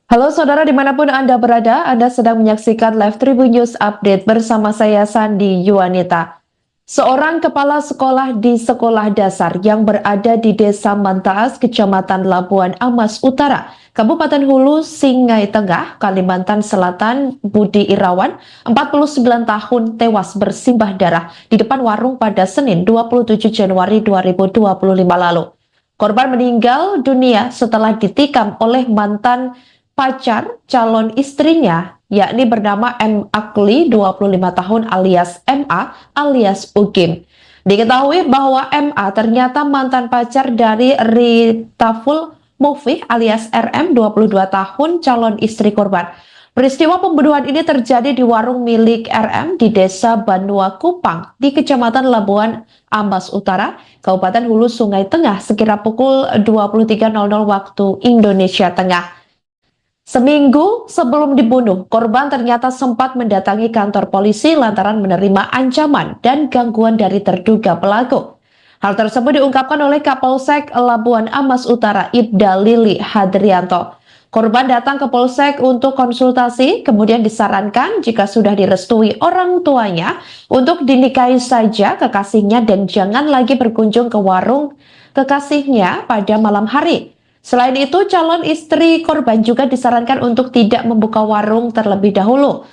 Halo saudara dimanapun Anda berada, Anda sedang menyaksikan Live Tribun News Update bersama saya Sandi Yuwanita. Seorang kepala sekolah di sekolah dasar yang berada di Desa Mantaas, Kecamatan Labuan Amas Utara, Kabupaten Hulu, Singai Tengah, Kalimantan Selatan, Budi Irawan, 49 tahun, tewas bersimbah darah di depan warung pada Senin 27 Januari 2025 lalu. Korban meninggal dunia setelah ditikam oleh mantan pacar calon istrinya, yakni bernama M. Akli, 25 tahun alias MA alias Ukim. Diketahui bahwa MA ternyata mantan pacar dari Ritaful Mufih alias RM, 22 tahun, calon istri korban. Peristiwa pembunuhan ini terjadi di warung milik RM di Desa Banua Kupang di Kecamatan Labuan Ambas Utara, Kabupaten Hulu Sungai Tengah sekira pukul 23.00 waktu Indonesia Tengah. Seminggu sebelum dibunuh, korban ternyata sempat mendatangi kantor polisi lantaran menerima ancaman dan gangguan dari terduga pelaku. Hal tersebut diungkapkan oleh Kapolsek Labuan Amas Utara, Ibda Lili Hadrianto. Korban datang ke Polsek untuk konsultasi, kemudian disarankan jika sudah direstui orang tuanya untuk dinikahi saja kekasihnya dan jangan lagi berkunjung ke warung kekasihnya pada malam hari. Selain itu, calon istri korban juga disarankan untuk tidak membuka warung terlebih dahulu.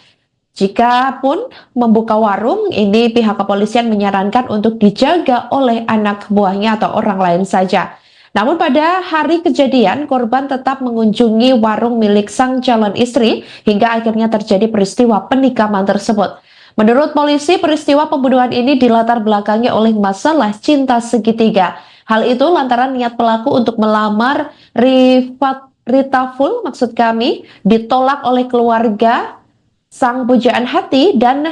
Jika pun membuka warung, ini pihak kepolisian menyarankan untuk dijaga oleh anak buahnya atau orang lain saja. Namun pada hari kejadian, korban tetap mengunjungi warung milik sang calon istri hingga akhirnya terjadi peristiwa penikaman tersebut. Menurut polisi, peristiwa pembunuhan ini dilatar belakangi oleh masalah cinta segitiga. Hal itu lantaran niat pelaku untuk melamar Ritaful, maksud kami, ditolak oleh keluarga sang pujaan hati dan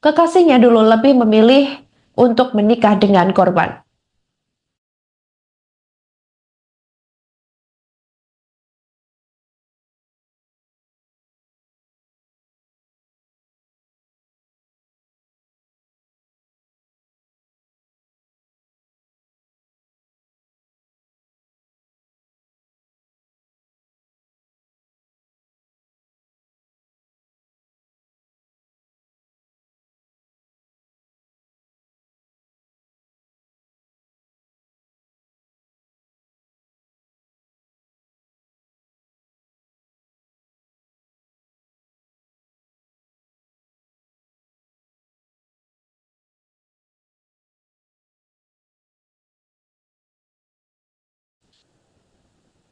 kekasihnya dulu lebih memilih untuk menikah dengan korban.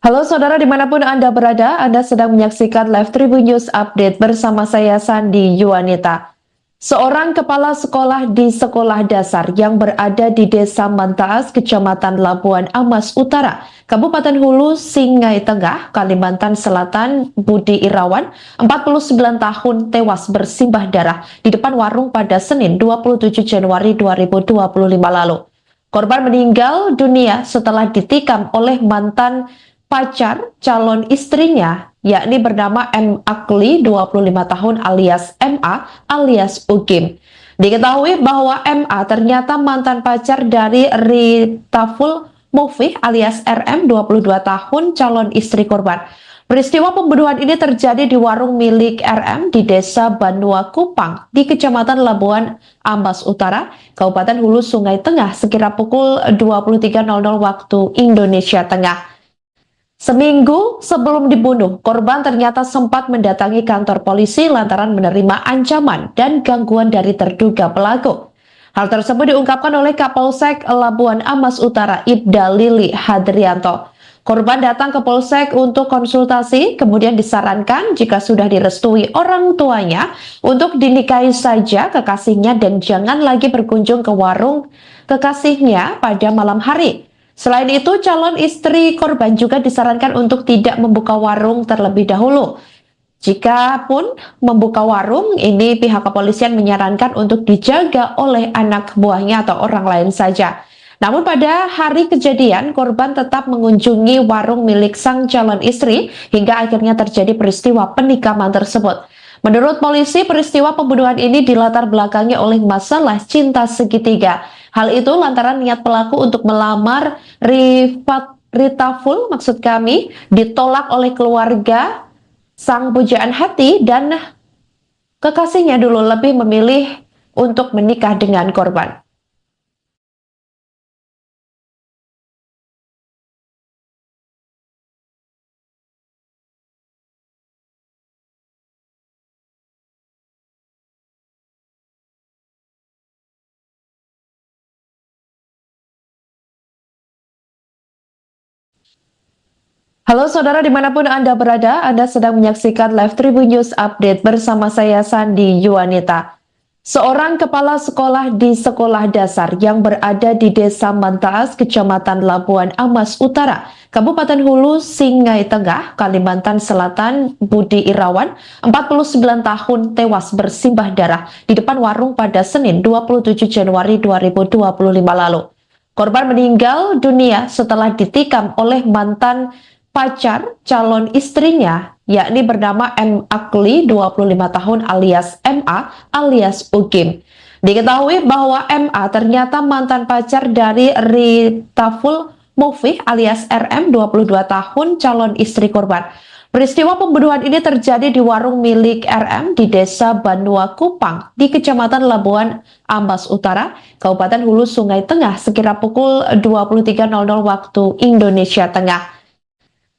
Halo saudara dimanapun Anda berada, Anda sedang menyaksikan Live Tribun News Update bersama saya Sandi Yuwanita. Seorang kepala sekolah di sekolah dasar yang berada di Desa Mantaas, Kecamatan Labuan Amas Utara, Kabupaten Hulu, Singai Tengah, Kalimantan Selatan, Budi Irawan, 49 tahun, tewas bersimbah darah di depan warung pada Senin 27 Januari 2025 lalu. Korban meninggal dunia setelah ditikam oleh mantan pacar calon istrinya, yakni bernama M. Akli, 25 tahun alias MA alias Ukim. Diketahui bahwa MA ternyata mantan pacar dari Ritaful Mufih alias RM, 22 tahun, calon istri korban. Peristiwa pembunuhan ini terjadi di warung milik RM di Desa Banua Kupang di Kecamatan Labuan Ambas Utara, Kabupaten Hulu Sungai Tengah sekira pukul 23.00 waktu Indonesia Tengah. Seminggu sebelum dibunuh, korban ternyata sempat mendatangi kantor polisi lantaran menerima ancaman dan gangguan dari terduga pelaku. Hal tersebut diungkapkan oleh Kapolsek Labuan Amas Utara, Ibda Lili Hadrianto. Korban datang ke Polsek untuk konsultasi, kemudian disarankan jika sudah direstui orang tuanya untuk dinikahi saja kekasihnya dan jangan lagi berkunjung ke warung kekasihnya pada malam hari. Selain itu, calon istri korban juga disarankan untuk tidak membuka warung terlebih dahulu. Jika pun membuka warung, ini pihak kepolisian menyarankan untuk dijaga oleh anak buahnya atau orang lain saja. Namun pada hari kejadian, korban tetap mengunjungi warung milik sang calon istri hingga akhirnya terjadi peristiwa penikaman tersebut. Menurut polisi, peristiwa pembunuhan ini dilatar belakangi oleh masalah cinta segitiga. Hal itu lantaran niat pelaku untuk melamar Ritaful maksud kami ditolak oleh keluarga sang pujaan hati dan kekasihnya dulu lebih memilih untuk menikah dengan korban. Halo saudara dimanapun Anda berada, Anda sedang menyaksikan live Tribun News Update bersama saya Sandi Yuanita. Seorang kepala sekolah di sekolah dasar yang berada di Desa Mantaas, Kecamatan Labuan Amas Utara, Kabupaten Hulu, Singai Tengah, Kalimantan Selatan, Budi Irawan, 49 tahun tewas bersimbah darah di depan warung pada Senin 27 Januari 2025 lalu. Korban meninggal dunia setelah ditikam oleh mantan pacar calon istrinya, yakni bernama M. Akli, 25 tahun alias MA alias Ukim. Diketahui bahwa MA ternyata mantan pacar dari Ritaful Mufih alias RM, 22 tahun calon istri korban. Peristiwa pembunuhan ini terjadi di warung milik RM di Desa Banua Kupang di Kecamatan Labuan Amas Utara, Kabupaten Hulu Sungai Tengah sekira pukul 23.00 waktu Indonesia Tengah.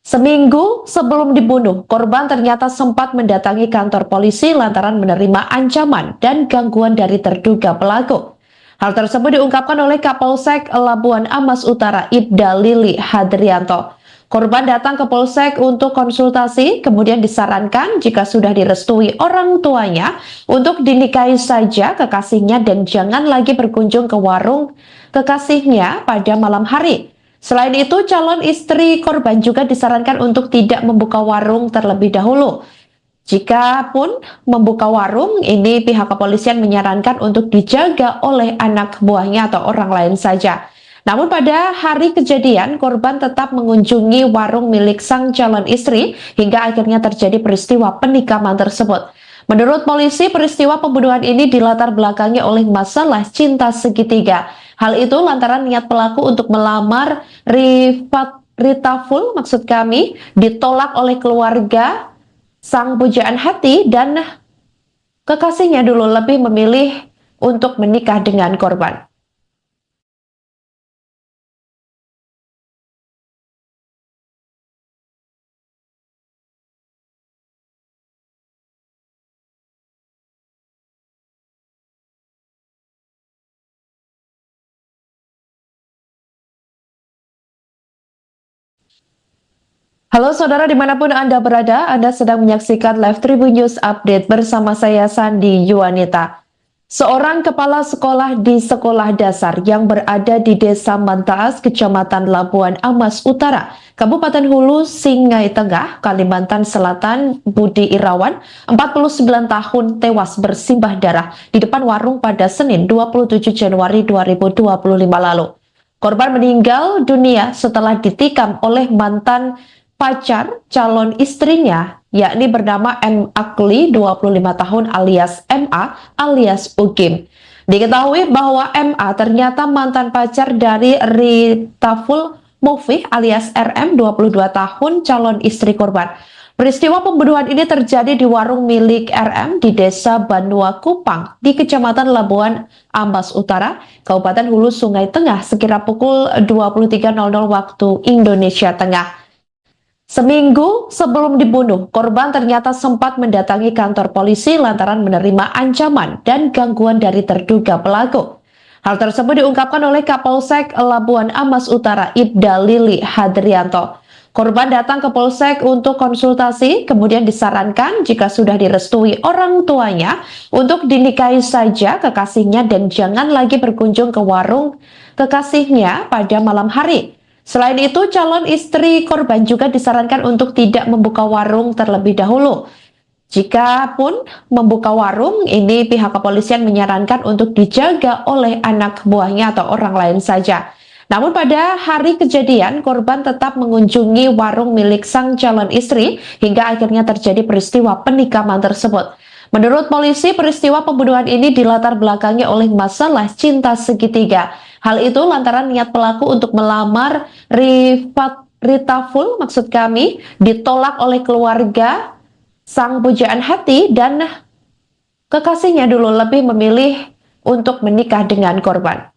Seminggu sebelum dibunuh, korban ternyata sempat mendatangi kantor polisi lantaran menerima ancaman dan gangguan dari terduga pelaku. Hal tersebut diungkapkan oleh Kapolsek Labuan Amas Utara, Ibda Lili Hadrianto. Korban datang ke Polsek untuk konsultasi, kemudian disarankan jika sudah direstui orang tuanya untuk dinikahi saja kekasihnya dan jangan lagi berkunjung ke warung kekasihnya pada malam hari. Selain itu, calon istri korban juga disarankan untuk tidak membuka warung terlebih dahulu. Jika pun membuka warung, ini pihak kepolisian menyarankan untuk dijaga oleh anak buahnya atau orang lain saja. Namun pada hari kejadian, korban tetap mengunjungi warung milik sang calon istri hingga akhirnya terjadi peristiwa penikaman tersebut. Menurut polisi, peristiwa pembunuhan ini dilatar belakangi oleh masalah cinta segitiga. Hal itu lantaran niat pelaku untuk melamar Ritaful maksud kami ditolak oleh keluarga sang pujaan hati dan kekasihnya dulu lebih memilih untuk menikah dengan korban. Halo saudara dimanapun Anda berada, Anda sedang menyaksikan live Tribun News Update bersama saya Sandi Yuanita. Seorang kepala sekolah di sekolah dasar yang berada di Desa Mantaas, Kecamatan Labuan Amas Utara, Kabupaten Hulu, Singai Tengah, Kalimantan Selatan, Budi Irawan, 49 tahun tewas bersimbah darah di depan warung pada Senin 27 Januari 2025 lalu. Korban meninggal dunia setelah ditikam oleh mantan pacar calon istrinya, yakni bernama M. Akli, 25 tahun alias MA alias Ukim. Diketahui bahwa MA ternyata mantan pacar dari Ritaful Mufih alias RM, 22 tahun calon istri korban. Peristiwa pembunuhan ini terjadi di warung milik RM di Desa Banua Kupang di Kecamatan Labuan Amas Utara, Kabupaten Hulu Sungai Tengah sekira pukul 23.00 waktu Indonesia Tengah. Seminggu sebelum dibunuh, korban ternyata sempat mendatangi kantor polisi lantaran menerima ancaman dan gangguan dari terduga pelaku. Hal tersebut diungkapkan oleh Kapolsek Labuan Amas Utara, Ibda Lili Hadrianto. Korban datang ke Polsek untuk konsultasi, kemudian disarankan jika sudah direstui orang tuanya untuk dinikahi saja kekasihnya dan jangan lagi berkunjung ke warung kekasihnya pada malam hari. Selain itu, calon istri korban juga disarankan untuk tidak membuka warung terlebih dahulu. Jika pun membuka warung, ini pihak kepolisian menyarankan untuk dijaga oleh anak buahnya atau orang lain saja. Namun pada hari kejadian, korban tetap mengunjungi warung milik sang calon istri hingga akhirnya terjadi peristiwa penikaman tersebut. Menurut polisi, peristiwa pembunuhan ini dilatar belakangi oleh masalah cinta segitiga. Hal itu lantaran niat pelaku untuk melamar Ritaful, maksud kami, ditolak oleh keluarga sang pujaan hati dan kekasihnya dulu lebih memilih untuk menikah dengan korban.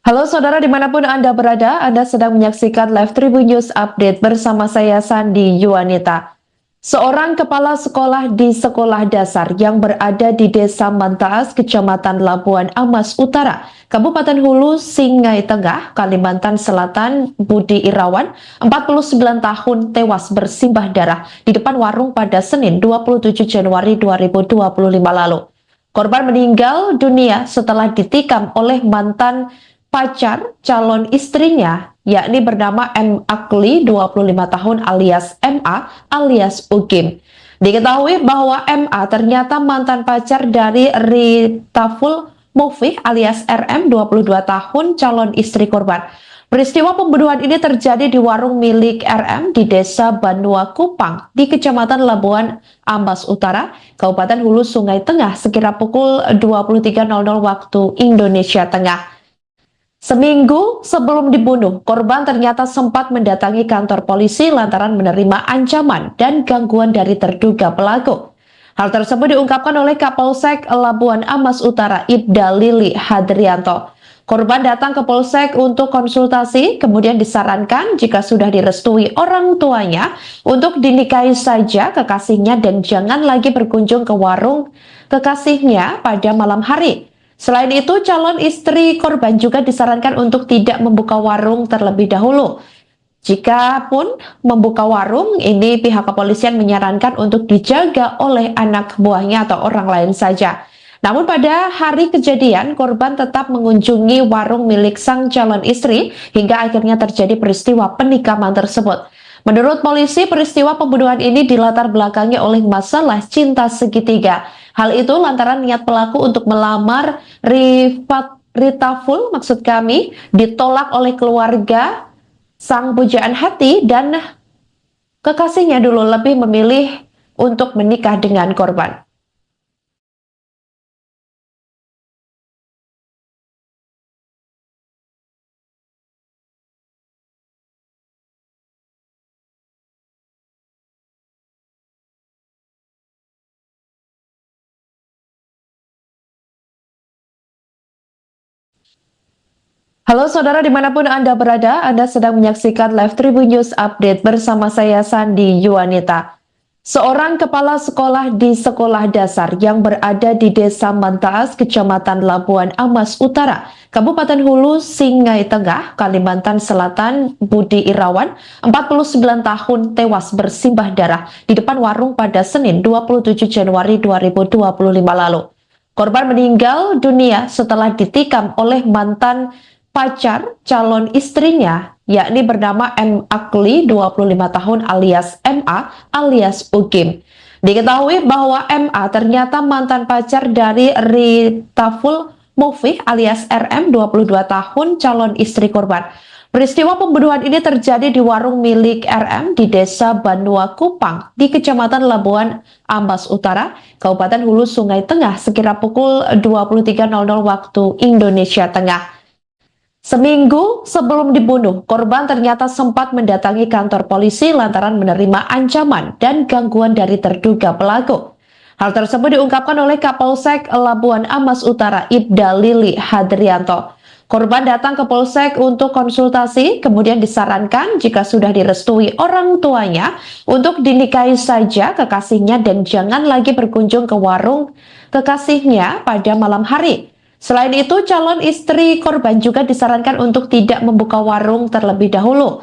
Halo saudara dimanapun Anda berada, Anda sedang menyaksikan live Tribun News Update bersama saya Sandi Yuanita. Seorang kepala sekolah di sekolah dasar yang berada di Desa Mantaas, Kecamatan Labuan Amas Utara, Kabupaten Hulu, Singai Tengah, Kalimantan Selatan, Budi Irawan, 49 tahun tewas bersimbah darah di depan warung pada Senin 27 Januari 2025 lalu. Korban meninggal dunia setelah ditikam oleh mantan pacar calon istrinya, yakni bernama M. Akli, 25 tahun alias MA alias Ukim. Diketahui bahwa MA ternyata mantan pacar dari Ritaful Mufih alias RM, 22 tahun calon istri korban. Peristiwa pembunuhan ini terjadi di warung milik RM di Desa Banua Kupang di Kecamatan Labuan Ambas Utara, Kabupaten Hulu Sungai Tengah sekira pukul 23.00 waktu Indonesia Tengah. Seminggu sebelum dibunuh, korban ternyata sempat mendatangi kantor polisi lantaran menerima ancaman dan gangguan dari terduga pelaku. Hal tersebut diungkapkan oleh Kapolsek Labuan Amas Utara, Ibda Lili Hadrianto. Korban datang ke Polsek untuk konsultasi, kemudian disarankan jika sudah direstui orang tuanya untuk dinikahi saja kekasihnya dan jangan lagi berkunjung ke warung kekasihnya pada malam hari. Selain itu, calon istri korban juga disarankan untuk tidak membuka warung terlebih dahulu. Jika pun membuka warung, ini pihak kepolisian menyarankan untuk dijaga oleh anak buahnya atau orang lain saja. Namun pada hari kejadian, korban tetap mengunjungi warung milik sang calon istri hingga akhirnya terjadi peristiwa penikaman tersebut. Menurut polisi, peristiwa pembunuhan ini dilatar belakangi oleh masalah cinta segitiga. Hal itu lantaran niat pelaku untuk melamar Ritaful, maksud kami, ditolak oleh keluarga sang pujaan hati dan kekasihnya dulu lebih memilih untuk menikah dengan korban. Halo saudara dimanapun Anda berada, Anda sedang menyaksikan live Tribun News Update bersama saya Sandi Yuanita. Seorang kepala sekolah di sekolah dasar yang berada di Desa Mantaas, Kecamatan Labuan Amas Utara, Kabupaten Hulu, Singai Tengah, Kalimantan Selatan, Budi Irawan, 49 tahun tewas bersimbah darah di depan warung pada Senin 27 Januari 2025 lalu. Korban meninggal dunia setelah ditikam oleh mantan pacar calon istrinya, yakni bernama M. Akli, 25 tahun alias MA alias Ukim. Diketahui bahwa MA ternyata mantan pacar dari Ritaful Mufih alias RM, 22 tahun calon istri korban. Peristiwa pembunuhan ini terjadi di warung milik RM di Desa Banua Kupang di Kecamatan Labuan Ambas Utara, Kabupaten Hulu Sungai Tengah sekira pukul 23.00 waktu Indonesia Tengah. Seminggu sebelum dibunuh, korban ternyata sempat mendatangi kantor polisi lantaran menerima ancaman dan gangguan dari terduga pelaku. Hal tersebut diungkapkan oleh Kapolsek Labuan Amas Utara, Ibda Lili Hadrianto. Korban datang ke Polsek untuk konsultasi, kemudian disarankan jika sudah direstui orang tuanya untuk dinikahi saja kekasihnya dan jangan lagi berkunjung ke warung kekasihnya pada malam hari. Selain itu, calon istri korban juga disarankan untuk tidak membuka warung terlebih dahulu.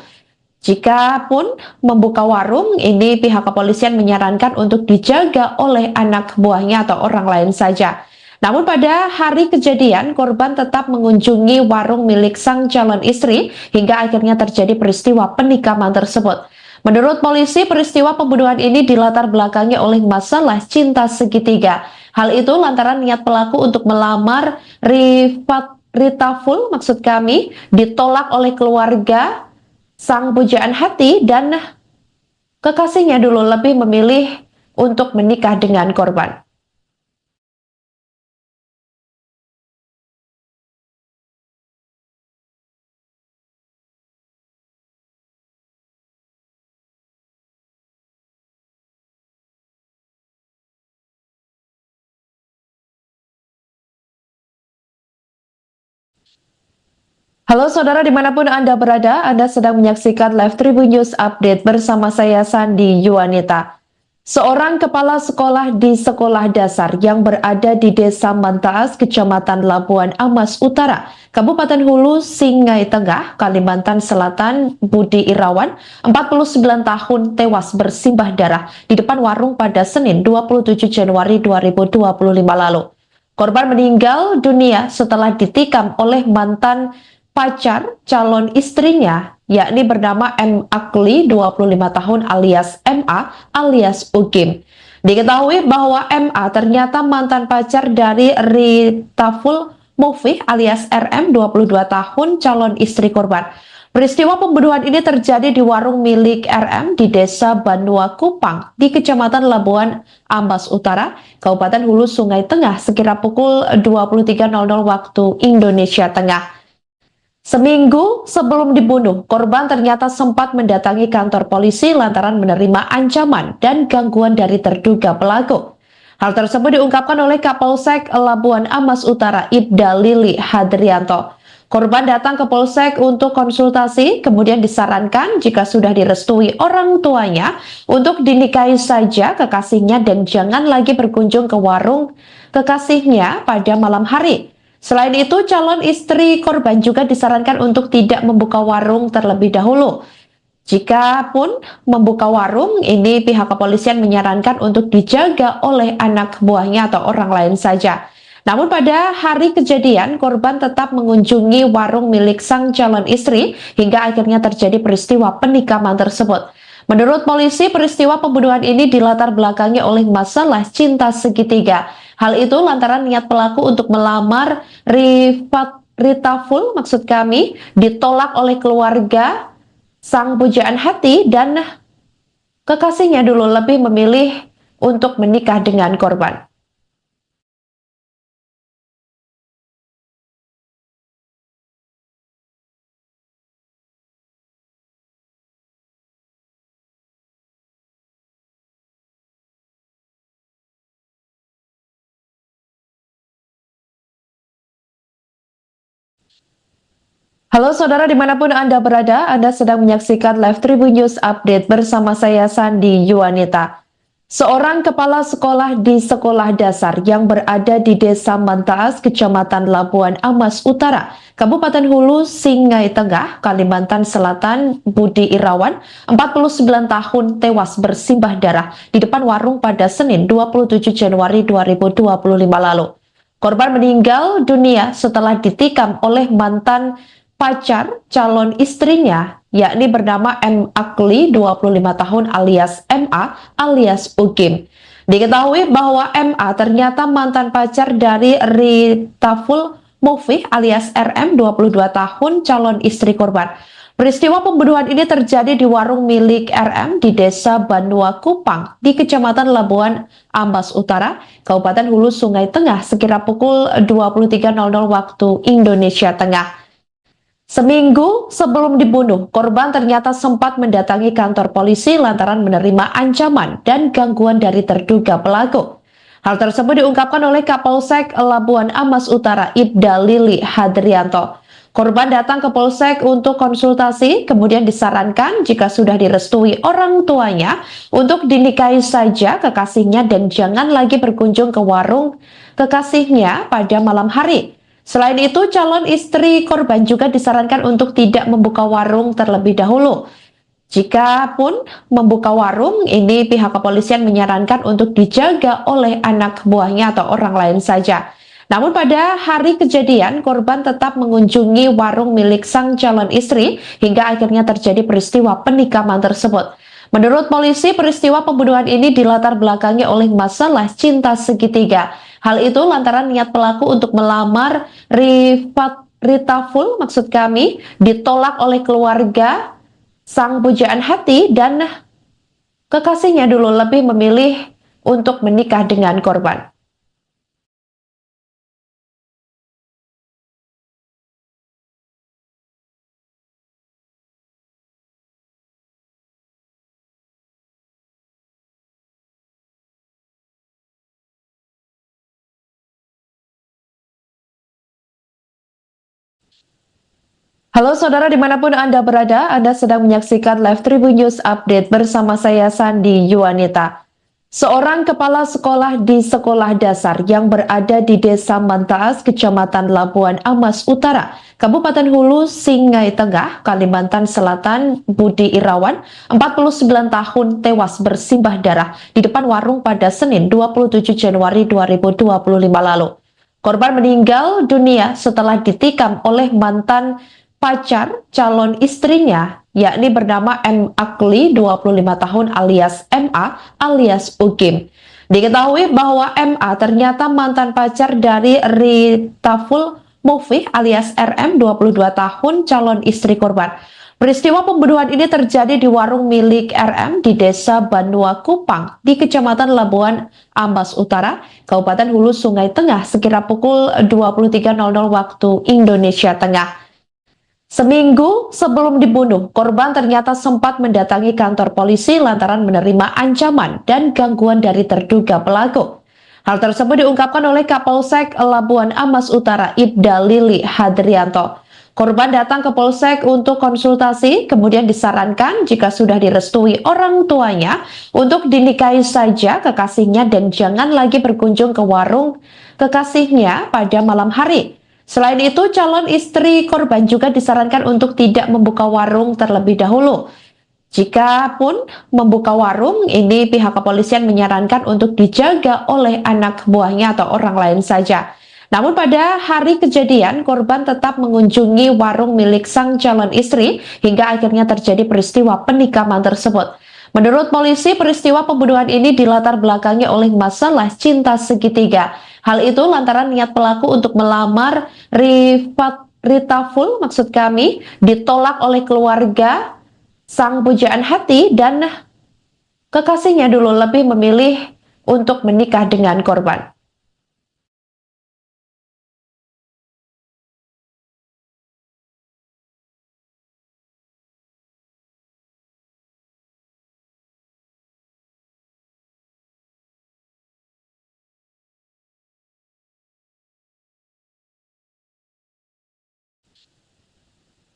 Jika pun membuka warung, ini pihak kepolisian menyarankan untuk dijaga oleh anak buahnya atau orang lain saja. Namun pada hari kejadian, korban tetap mengunjungi warung milik sang calon istri hingga akhirnya terjadi peristiwa penikaman tersebut. Menurut polisi, peristiwa pembunuhan ini dilatar belakangi oleh masalah cinta segitiga. Hal itu lantaran niat pelaku untuk melamar Rita Full, maksud kami, ditolak oleh keluarga sang pujaan hati dan kekasihnya dulu lebih memilih untuk menikah dengan korban. Halo saudara dimanapun Anda berada, Anda sedang menyaksikan Live Tribun News Update bersama saya Sandi Yuwanita. Seorang kepala sekolah di sekolah dasar yang berada di Desa Mantaas, Kecamatan Labuan Amas Utara, Kabupaten Hulu, Singai Tengah, Kalimantan Selatan, Budi Irawan, 49 tahun, tewas bersimbah darah di depan warung pada Senin 27 Januari 2025 lalu. Korban meninggal dunia setelah ditikam oleh mantan pacar calon istrinya, yakni bernama M. Akli, 25 tahun alias MA alias Ukim. Diketahui bahwa MA ternyata mantan pacar dari Ritaful Mufih alias RM, 22 tahun, calon istri korban. Peristiwa pembunuhan ini terjadi di warung milik RM di Desa Banua Kupang di Kecamatan Labuan Ambas Utara, Kabupaten Hulu, Sungai Tengah, sekira pukul 23.00 waktu Indonesia Tengah. Seminggu sebelum dibunuh, korban ternyata sempat mendatangi kantor polisi lantaran menerima ancaman dan gangguan dari terduga pelaku. Hal tersebut diungkapkan oleh Kapolsek Labuan Amas Utara, Ibda Lili Hadrianto. Korban datang ke Polsek untuk konsultasi, kemudian disarankan jika sudah direstui orang tuanya untuk dinikahi saja kekasihnya dan jangan lagi berkunjung ke warung kekasihnya pada malam hari. Selain itu, calon istri korban juga disarankan untuk tidak membuka warung terlebih dahulu. Jika pun membuka warung, ini pihak kepolisian menyarankan untuk dijaga oleh anak buahnya atau orang lain saja. Namun pada hari kejadian, korban tetap mengunjungi warung milik sang calon istri hingga akhirnya terjadi peristiwa penikaman tersebut. Menurut polisi, peristiwa pembunuhan ini dilatar belakangi oleh masalah cinta segitiga. Hal itu lantaran niat pelaku untuk melamar Rita Full, maksud kami, ditolak oleh keluarga sang pujaan hati dan kekasihnya dulu lebih memilih untuk menikah dengan korban. Halo saudara dimanapun Anda berada, Anda sedang menyaksikan Live Tribun News Update bersama saya Sandi Yuwanita. Seorang kepala sekolah di sekolah dasar yang berada di Desa Mantaas, Kecamatan Labuan Amas Utara, Kabupaten Hulu, Singai Tengah, Kalimantan Selatan, Budi Irawan, 49 tahun, tewas bersimbah darah di depan warung pada Senin 27 Januari 2025 lalu. Korban meninggal dunia setelah ditikam oleh mantan pacar calon istrinya, yakni bernama M. Akli, 25 tahun alias MA alias Ukim. Diketahui bahwa MA ternyata mantan pacar dari Ritaful Mufih alias RM, 22 tahun, calon istri korban. Peristiwa pembunuhan ini terjadi di warung milik RM di Desa Banua Kupang di Kecamatan Labuan Ambas Utara, Kabupaten Hulu, Sungai Tengah, sekira pukul 23.00 waktu Indonesia Tengah. Seminggu sebelum dibunuh, korban ternyata sempat mendatangi kantor polisi lantaran menerima ancaman dan gangguan dari terduga pelaku. Hal tersebut diungkapkan oleh Kapolsek Labuan Amas Utara, Ibda Lili Hadrianto. Korban datang ke Polsek untuk konsultasi, kemudian disarankan jika sudah direstui orang tuanya untuk dinikahi saja kekasihnya dan jangan lagi berkunjung ke warung kekasihnya pada malam hari. Selain itu, calon istri korban juga disarankan untuk tidak membuka warung terlebih dahulu. Jika pun membuka warung, ini pihak kepolisian menyarankan untuk dijaga oleh anak buahnya atau orang lain saja. Namun pada hari kejadian, korban tetap mengunjungi warung milik sang calon istri hingga akhirnya terjadi peristiwa penikaman tersebut. Menurut polisi, peristiwa pembunuhan ini dilatar belakangi oleh masalah cinta segitiga. Hal itu lantaran niat pelaku untuk melamar Ritaful, maksud kami, ditolak oleh keluarga sang pujaan hati dan kekasihnya dulu lebih memilih untuk menikah dengan korban. Halo saudara dimanapun Anda berada, Anda sedang menyaksikan Live Tribun News Update bersama saya Sandi Yuanita. Seorang kepala sekolah di sekolah dasar yang berada di Desa Mantaas, Kecamatan Labuan Amas Utara, Kabupaten Hulu, Singai Tengah, Kalimantan Selatan, Budi Irawan, 49 tahun tewas bersimbah darah di depan warung pada Senin 27 Januari 2025 lalu. Korban meninggal dunia setelah ditikam oleh mantan pacar calon istrinya, yakni bernama M. Akli, 25 tahun alias MA alias Ukim. Diketahui bahwa MA ternyata mantan pacar dari Ritaful Mufih alias RM, 22 tahun calon istri korban. Peristiwa pembunuhan ini terjadi di warung milik RM di Desa Banua Kupang di Kecamatan Labuan Amas Utara, Kabupaten Hulu Sungai Tengah sekira pukul 23.00 waktu Indonesia Tengah. Seminggu sebelum dibunuh, korban ternyata sempat mendatangi kantor polisi lantaran menerima ancaman dan gangguan dari terduga pelaku. Hal tersebut diungkapkan oleh Kapolsek Labuan Amas Utara, Ibda Lili Hadrianto. Korban datang ke Polsek untuk konsultasi, kemudian disarankan jika sudah direstui orang tuanya untuk dinikahi saja kekasihnya dan jangan lagi berkunjung ke warung kekasihnya pada malam hari. Selain itu, calon istri korban juga disarankan untuk tidak membuka warung terlebih dahulu. Jika pun membuka warung, ini pihak kepolisian menyarankan untuk dijaga oleh anak buahnya atau orang lain saja. Namun pada hari kejadian, korban tetap mengunjungi warung milik sang calon istri hingga akhirnya terjadi peristiwa penikaman tersebut. Menurut polisi, peristiwa pembunuhan ini dilatar belakangi oleh masalah cinta segitiga. Hal itu lantaran niat pelaku untuk melamar Ritaful, maksud kami, ditolak oleh keluarga sang pujaan hati dan kekasihnya dulu lebih memilih untuk menikah dengan korban.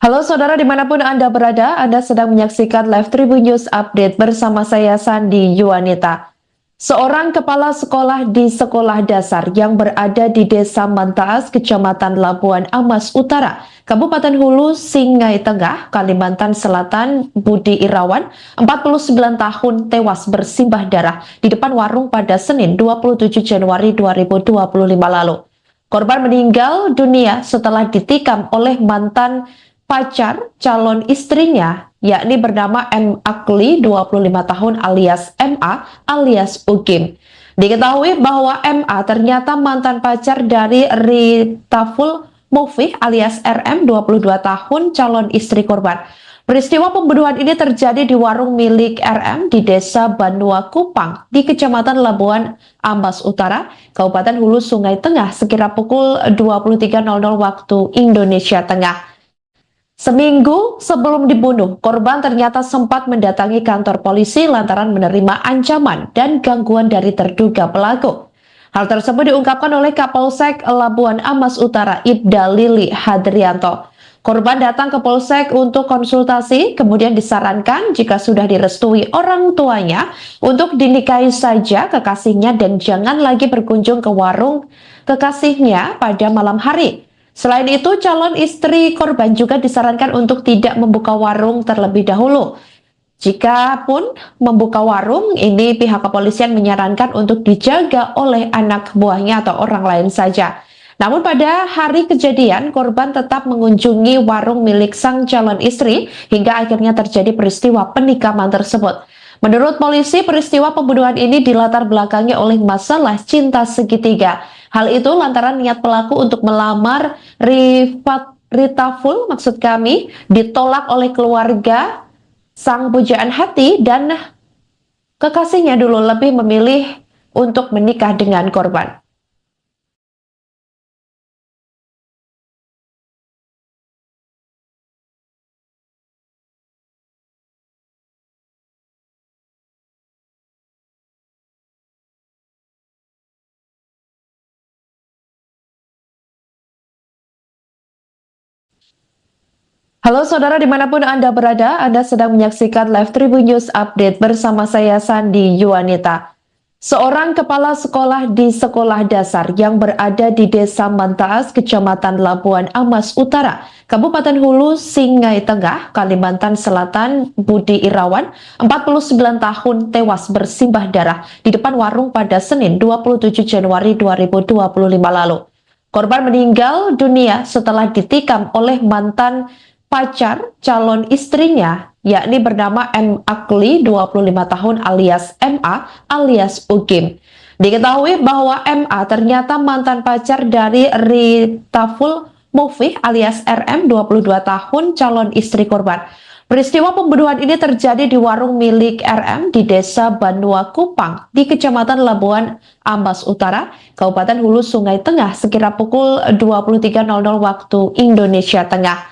Halo saudara dimanapun Anda berada, Anda sedang menyaksikan Live Tribun News Update bersama saya Sandi Yuanita. Seorang kepala sekolah di sekolah dasar yang berada di Desa Mantaas, Kecamatan Labuan Amas Utara, Kabupaten Hulu, Singai Tengah, Kalimantan Selatan, Budi Irawan, 49 tahun tewas bersimbah darah di depan warung pada Senin 27 Januari 2025 lalu. Korban meninggal dunia setelah ditikam oleh mantan pacar calon istrinya, yakni bernama M. Akli, 25 tahun alias MA alias Ukim. Diketahui bahwa MA ternyata mantan pacar dari Ritaful Mufih alias RM, 22 tahun calon istri korban. Peristiwa pembunuhan ini terjadi di warung milik RM di Desa Banua Kupang di Kecamatan Labuan Amas Utara, Kabupaten Hulu Sungai Tengah sekira pukul 23.00 waktu Indonesia Tengah. Seminggu sebelum dibunuh, korban ternyata sempat mendatangi kantor polisi lantaran menerima ancaman dan gangguan dari terduga pelaku. Hal tersebut diungkapkan oleh Kapolsek Labuan Amas Utara, Ibda Lili Hadrianto. Korban datang ke Polsek untuk konsultasi, kemudian disarankan jika sudah direstui orang tuanya untuk dinikahi saja kekasihnya dan jangan lagi berkunjung ke warung kekasihnya pada malam hari. Selain itu, calon istri korban juga disarankan untuk tidak membuka warung terlebih dahulu. Jika pun membuka warung, ini pihak kepolisian menyarankan untuk dijaga oleh anak buahnya atau orang lain saja. Namun pada hari kejadian, korban tetap mengunjungi warung milik sang calon istri hingga akhirnya terjadi peristiwa penikaman tersebut. Menurut polisi, peristiwa pembunuhan ini dilatar belakangi oleh masalah cinta segitiga. Hal itu lantaran niat pelaku untuk melamar Rita Full, maksud kami, ditolak oleh keluarga sang pujaan hati dan kekasihnya dulu lebih memilih untuk menikah dengan korban. Halo saudara dimanapun Anda berada, Anda sedang menyaksikan live Tribun News Update bersama saya Sandi Yuanita. Seorang kepala sekolah di sekolah dasar yang berada di Desa Mantaas, Kecamatan Labuan Amas Utara, Kabupaten Hulu, Singai Tengah, Kalimantan Selatan, Budi Irawan, 49 tahun, tewas bersimbah darah di depan warung pada Senin 27 Januari 2025 lalu. Korban meninggal dunia setelah ditikam oleh mantan pacar calon istrinya, yakni bernama M. Akli, 25 tahun alias MA alias Ukim. Diketahui bahwa MA ternyata mantan pacar dari Rita Full Mufih alias RM, 22 tahun, calon istri korban. Peristiwa pembunuhan ini terjadi di warung milik RM di Desa Banua Kupang di Kecamatan Labuan Ambas Utara, Kabupaten Hulu Sungai Tengah sekira pukul 23.00 waktu Indonesia Tengah.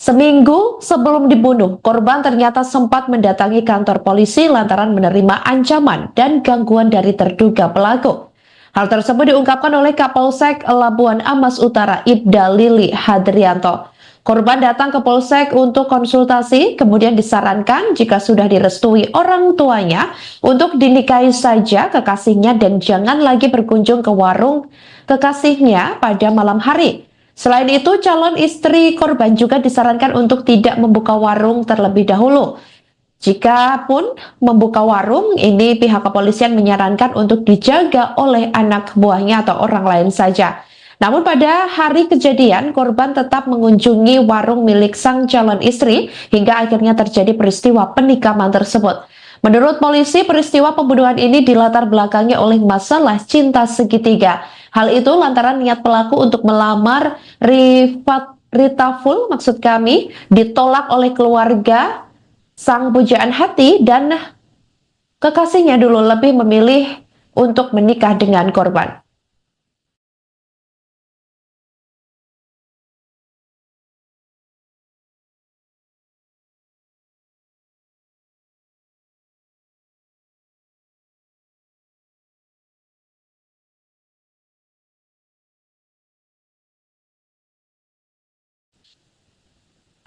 Seminggu sebelum dibunuh, korban ternyata sempat mendatangi kantor polisi lantaran menerima ancaman dan gangguan dari terduga pelaku. Hal tersebut diungkapkan oleh Kapolsek Labuan Amas Utara, Ibda Lili Hadrianto. Korban datang ke Polsek untuk konsultasi, kemudian disarankan jika sudah direstui orang tuanya untuk dinikahi saja kekasihnya dan jangan lagi berkunjung ke warung kekasihnya pada malam hari. Selain itu, calon istri korban juga disarankan untuk tidak membuka warung terlebih dahulu. Jika pun membuka warung, ini pihak kepolisian menyarankan untuk dijaga oleh anak buahnya atau orang lain saja. Namun pada hari kejadian, korban tetap mengunjungi warung milik sang calon istri hingga akhirnya terjadi peristiwa penikaman tersebut. Menurut polisi, peristiwa pembunuhan ini dilatar belakangi oleh masalah cinta segitiga. Hal itu lantaran niat pelaku untuk melamar Rita Full, maksud kami, ditolak oleh keluarga sang pujaan hati dan kekasihnya dulu lebih memilih untuk menikah dengan korban.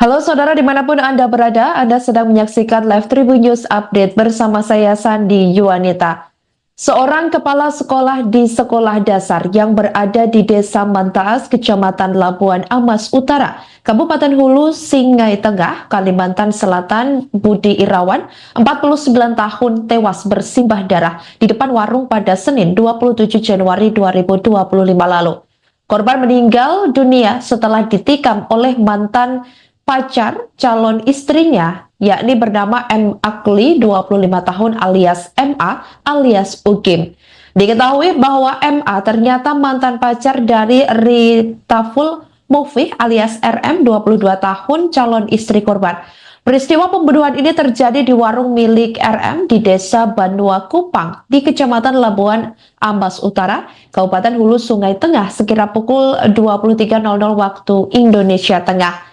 Halo saudara dimanapun Anda berada, Anda sedang menyaksikan live Tribun News Update bersama saya Sandi Yuanita. Seorang kepala sekolah di sekolah dasar yang berada di Desa Mantaas, Kecamatan Labuan Amas Utara, Kabupaten Hulu, Singai Tengah, Kalimantan Selatan, Budi Irawan, 49 tahun, tewas bersimbah darah di depan warung pada Senin 27 Januari 2025 lalu. Korban meninggal dunia setelah ditikam oleh mantan pacar calon istrinya, yakni bernama M. Akli, 25 tahun alias MA alias Ukim. Diketahui bahwa MA ternyata mantan pacar dari Rita Full Mufih alias RM, 22 tahun, calon istri korban. Peristiwa pembunuhan ini terjadi di warung milik RM di Desa Banua Kupang di Kecamatan Labuan Ambas Utara, Kabupaten Hulu Sungai Tengah sekira pukul 23.00 waktu Indonesia Tengah.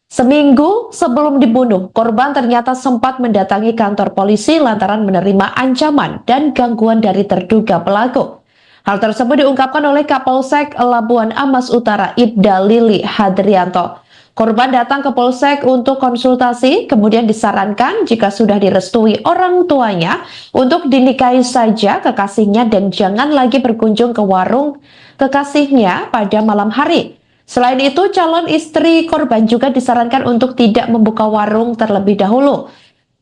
Seminggu sebelum dibunuh, korban ternyata sempat mendatangi kantor polisi lantaran menerima ancaman dan gangguan dari terduga pelaku. Hal tersebut diungkapkan oleh Kapolsek Labuan Amas Utara, Ibda Lili Hadrianto. Korban datang ke Polsek untuk konsultasi, kemudian disarankan jika sudah direstui orang tuanya untuk dinikahi saja kekasihnya dan jangan lagi berkunjung ke warung kekasihnya pada malam hari. Selain itu, calon istri korban juga disarankan untuk tidak membuka warung terlebih dahulu.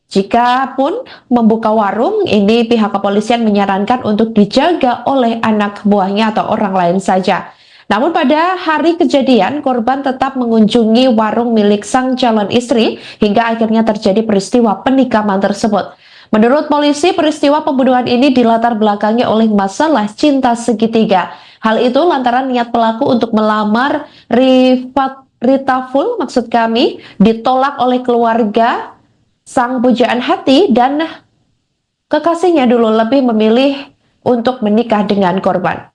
Jika pun membuka warung, ini pihak kepolisian menyarankan untuk dijaga oleh anak buahnya atau orang lain saja. Namun pada hari kejadian, korban tetap mengunjungi warung milik sang calon istri hingga akhirnya terjadi peristiwa penikaman tersebut. Menurut polisi, peristiwa pembunuhan ini dilatar belakangi oleh masalah cinta segitiga. Hal itu lantaran niat pelaku untuk melamar Rita Full, maksud kami, ditolak oleh keluarga sang pujaan hati dan kekasihnya dulu lebih memilih untuk menikah dengan korban.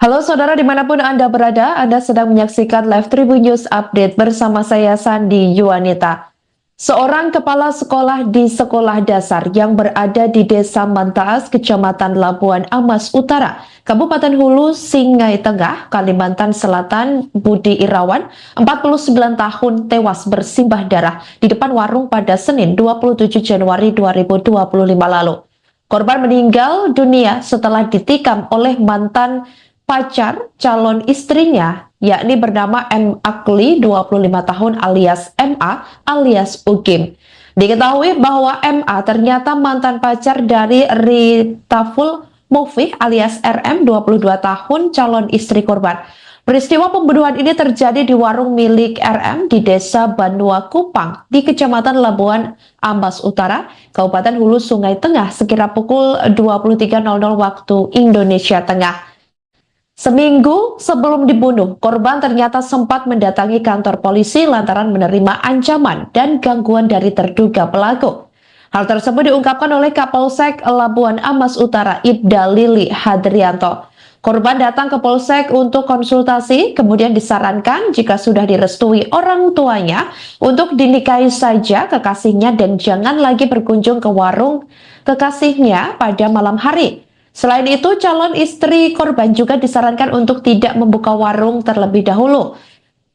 Halo saudara dimanapun Anda berada, Anda sedang menyaksikan Live Tribun News Update bersama saya Sandi Yuwanita. Seorang kepala sekolah di sekolah dasar yang berada di Desa Mantaas, Kecamatan Labuan Amas Utara, Kabupaten Hulu, Singai Tengah, Kalimantan Selatan, Budi Irawan, 49 tahun, tewas bersimbah darah di depan warung pada Senin 27 Januari 2025 lalu. Korban meninggal dunia setelah ditikam oleh mantan pacar calon istrinya, yakni bernama M. Akli, 25 tahun alias MA alias Ukim. Diketahui bahwa MA ternyata mantan pacar dari Ritaful Mufih alias RM, 22 tahun, calon istri korban. Peristiwa pembunuhan ini terjadi di warung milik RM di Desa Banua Kupang di Kecamatan Labuan Ambas Utara, Kabupaten Hulu, Sungai Tengah, sekira pukul 23.00 waktu Indonesia Tengah. Seminggu sebelum dibunuh, korban ternyata sempat mendatangi kantor polisi lantaran menerima ancaman dan gangguan dari terduga pelaku. Hal tersebut diungkapkan oleh Kapolsek Labuan Amas Utara, Ibda Lili Hadrianto. Korban datang ke Polsek untuk konsultasi, kemudian disarankan jika sudah direstui orang tuanya untuk dinikahi saja kekasihnya dan jangan lagi berkunjung ke warung kekasihnya pada malam hari. Selain itu, calon istri korban juga disarankan untuk tidak membuka warung terlebih dahulu.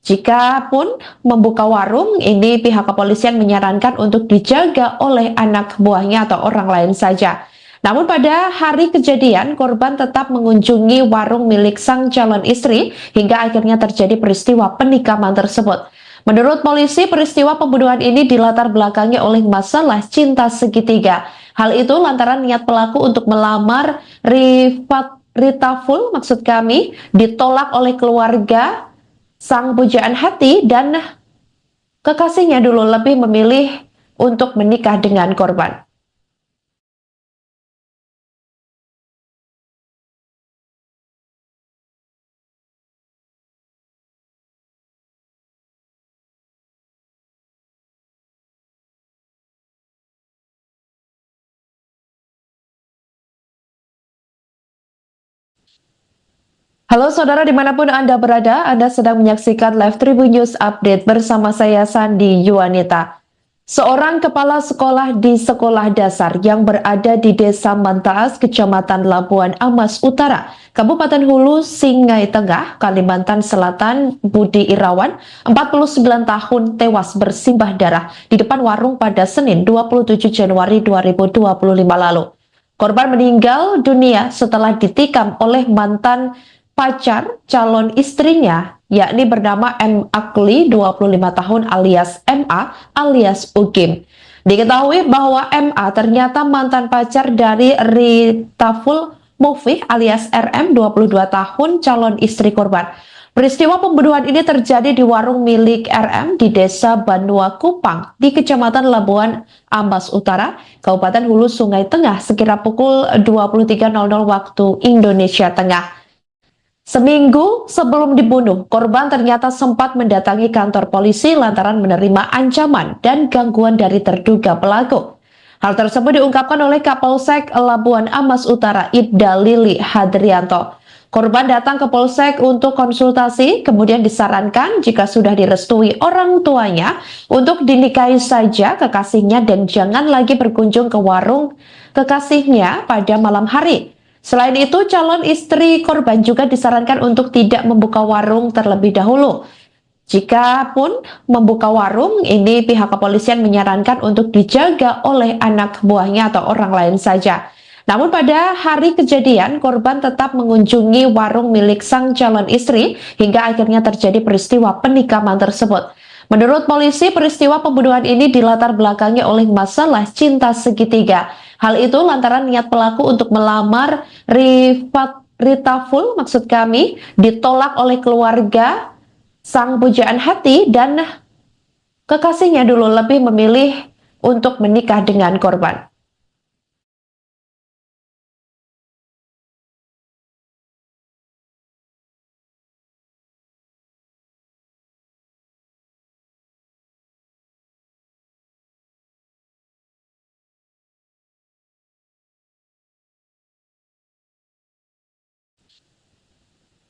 Jika pun membuka warung, ini pihak kepolisian menyarankan untuk dijaga oleh anak buahnya atau orang lain saja. Namun pada hari kejadian, korban tetap mengunjungi warung milik sang calon istri hingga akhirnya terjadi peristiwa penikaman tersebut. Menurut polisi, peristiwa pembunuhan ini dilatar belakangi oleh masalah cinta segitiga. Hal itu lantaran niat pelaku untuk melamar Rita Full, maksud kami, ditolak oleh keluarga sang pujaan hati dan kekasihnya dulu lebih memilih untuk menikah dengan korban. Halo saudara dimanapun Anda berada, Anda sedang menyaksikan Live Tribun News Update bersama saya Sandi Yuwanita. Seorang kepala sekolah di sekolah dasar yang berada di Desa Mantaas, Kecamatan Labuan Amas Utara, Kabupaten Hulu, Singai Tengah, Kalimantan Selatan, Budi Irawan, 49 tahun, tewas bersimbah darah di depan warung pada Senin 27 Januari 2025 lalu. Korban meninggal dunia setelah ditikam oleh mantan pacar calon istrinya, yakni bernama M. Akli, 25 tahun alias MA alias Ukim. Diketahui bahwa MA ternyata mantan pacar dari Ritaful Mufih alias RM, 22 tahun, calon istri korban. Peristiwa pembunuhan ini terjadi di warung milik RM di Desa Banua Kupang di Kecamatan Labuan Ambas Utara, Kabupaten Hulu, Sungai Tengah, sekira pukul 23.00 waktu Indonesia Tengah. Seminggu sebelum dibunuh, korban ternyata sempat mendatangi kantor polisi lantaran menerima ancaman dan gangguan dari terduga pelaku. Hal tersebut diungkapkan oleh Kapolsek Labuan Amas Utara, Ibda Lili Hadrianto. Korban datang ke Polsek untuk konsultasi, kemudian disarankan jika sudah direstui orang tuanya untuk dinikahi saja kekasihnya dan jangan lagi berkunjung ke warung kekasihnya pada malam hari. Selain itu, calon istri korban juga disarankan untuk tidak membuka warung terlebih dahulu. Jika pun membuka warung, ini pihak kepolisian menyarankan untuk dijaga oleh anak buahnya atau orang lain saja. Namun pada hari kejadian, korban tetap mengunjungi warung milik sang calon istri hingga akhirnya terjadi peristiwa penikaman tersebut. Menurut polisi, peristiwa pembunuhan ini dilatar belakangi oleh masalah cinta segitiga. Hal itu lantaran niat pelaku untuk melamar Rita Full, maksud kami, ditolak oleh keluarga sang pujaan hati dan kekasihnya dulu lebih memilih untuk menikah dengan korban.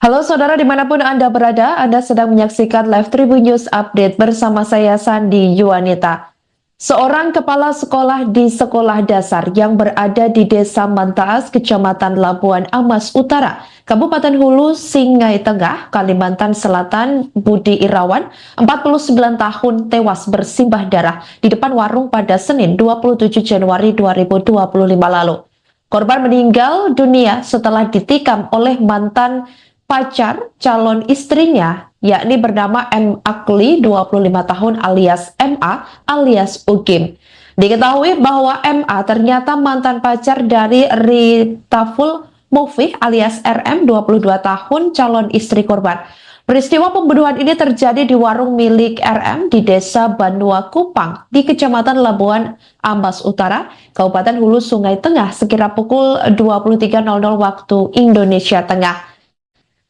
Halo saudara dimanapun Anda berada, Anda sedang menyaksikan live Tribun News Update bersama saya Sandi Yuanita. Seorang kepala sekolah di sekolah dasar yang berada di Desa Mantaas, Kecamatan Labuan Amas Utara, Kabupaten Hulu, Singai Tengah, Kalimantan Selatan, Budi Irawan, 49 tahun tewas bersimbah darah di depan warung pada Senin 27 Januari 2025 lalu. Korban meninggal dunia setelah ditikam oleh mantan pacar calon istrinya, yakni bernama M. Akli, 25 tahun alias MA alias Ukim. Diketahui bahwa MA ternyata mantan pacar dari Ritaful Mufih alias RM, 22 tahun calon istri korban. Peristiwa pembunuhan ini terjadi di warung milik RM di Desa Banua Kupang di Kecamatan Labuan Amas Utara, Kabupaten Hulu Sungai Tengah sekira pukul 23.00 waktu Indonesia Tengah.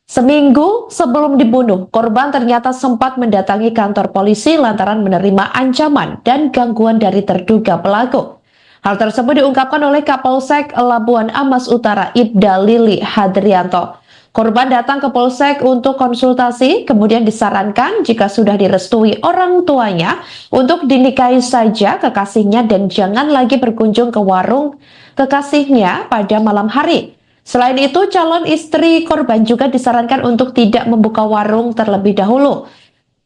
Seminggu sebelum dibunuh, korban ternyata sempat mendatangi kantor polisi lantaran menerima ancaman dan gangguan dari terduga pelaku. Hal tersebut diungkapkan oleh Kapolsek Labuan Amas Utara, Ibda Lili Hadrianto. Korban datang ke Polsek untuk konsultasi, kemudian disarankan jika sudah direstui orang tuanya untuk dinikahi saja kekasihnya dan jangan lagi berkunjung ke warung kekasihnya pada malam hari. Selain itu, calon istri korban juga disarankan untuk tidak membuka warung terlebih dahulu.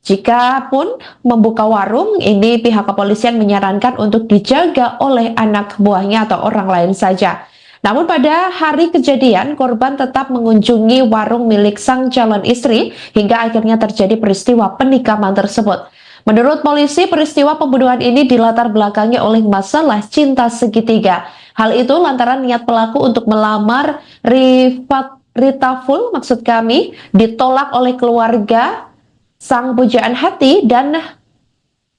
Jika pun membuka warung, ini pihak kepolisian menyarankan untuk dijaga oleh anak buahnya atau orang lain saja. Namun pada hari kejadian, korban tetap mengunjungi warung milik sang calon istri hingga akhirnya terjadi peristiwa penikaman tersebut. Menurut polisi, peristiwa pembunuhan ini dilatar belakangi oleh masalah cinta segitiga. Hal itu lantaran niat pelaku untuk melamar Rita Full, maksud kami, ditolak oleh keluarga sang pujaan hati dan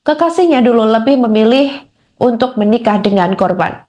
kekasihnya dulu lebih memilih untuk menikah dengan korban.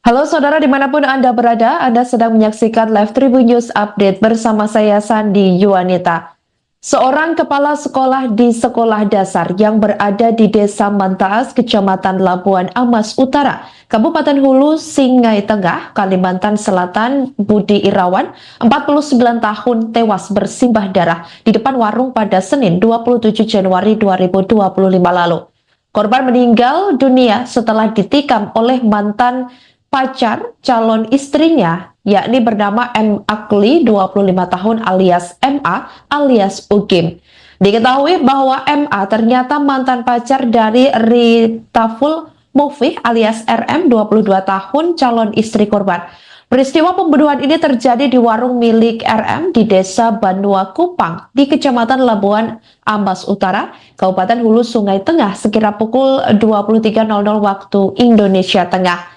Halo saudara dimanapun Anda berada, Anda sedang menyaksikan live Tribun News Update bersama saya Sandi Yuanita. Seorang kepala sekolah di sekolah dasar yang berada di Desa Mantaas, Kecamatan Labuan Amas Utara, Kabupaten Hulu, Singai Tengah, Kalimantan Selatan, Budi Irawan, 49 tahun tewas bersimbah darah di depan warung pada Senin 27 Januari 2025 lalu. Korban meninggal dunia setelah ditikam oleh mantan pacar calon istrinya, yakni bernama M. Akli, 25 tahun alias MA alias Ukim. Diketahui bahwa MA ternyata mantan pacar dari Ritaful Mufih alias RM, 22 tahun calon istri korban. Peristiwa pembunuhan ini terjadi di warung milik RM di Desa Banua Kupang di Kecamatan Labuan Amas Utara, Kabupaten Hulu Sungai Tengah sekira pukul 23.00 waktu Indonesia Tengah.